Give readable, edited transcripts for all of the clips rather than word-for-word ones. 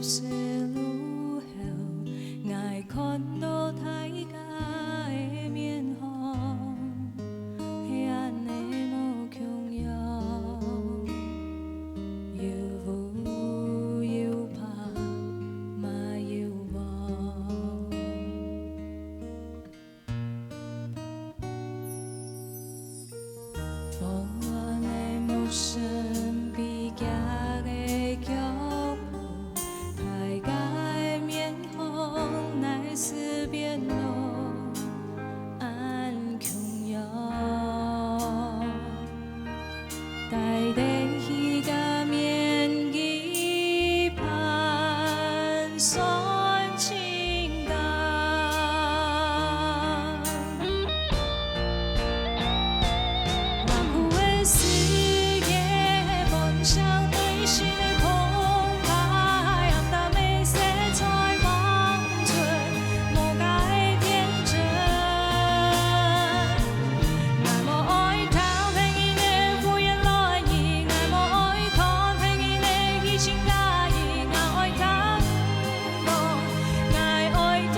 是愈后，爱看到大家的面孔，黑暗的无穷阳，又舞又怕，嘛又梦。慌乱的无声，悲剧的脚步，大家的面孔来思变老，安穷阳，大地彼个面基盼算情感。世界梦想内心的澎湃，暗淡的色彩望出无解的天真。爱无爱偷骗伊的敷衍来意，爱无爱看骗伊的虚情假意，爱通讲，爱通讲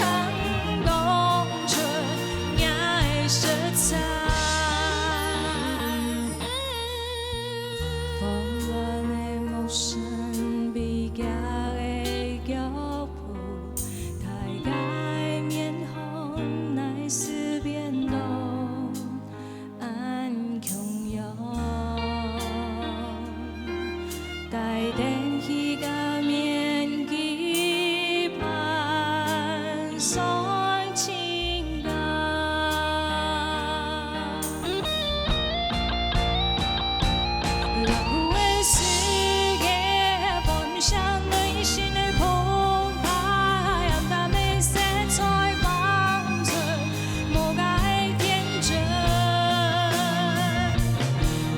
出爱的色彩。慌乱的无声，悲剧的脚步，大家的面孔来思变动，安穷阳，大电彼个面基盼算情感。世界梦想内心的澎湃，暗淡的色彩望出无解的天真。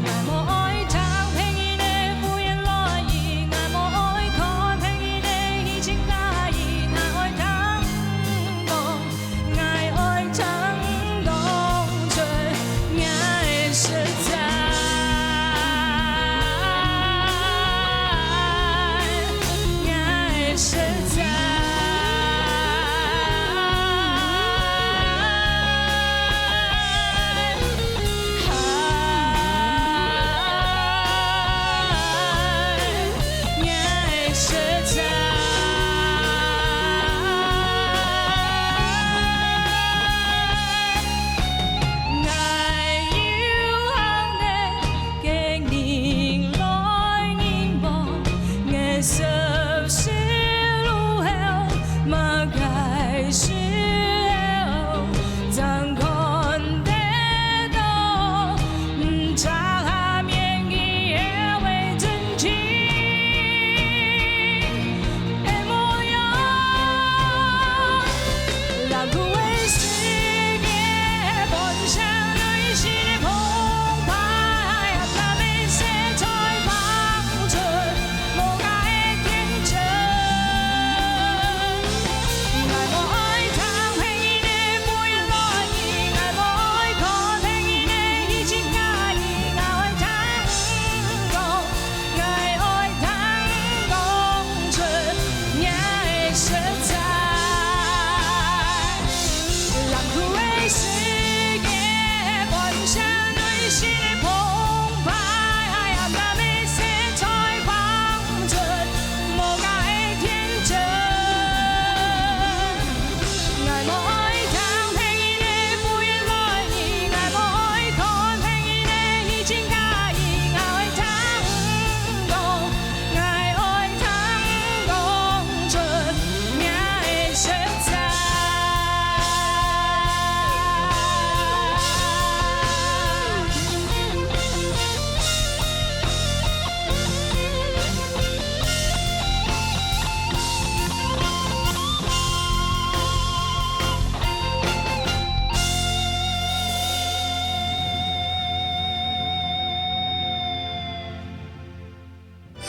爱无爱偷骗伊的敷衍来意，爱无爱看骗伊的虚情假意，爱通讲，爱通讲出爱的实在。实在，爱实在。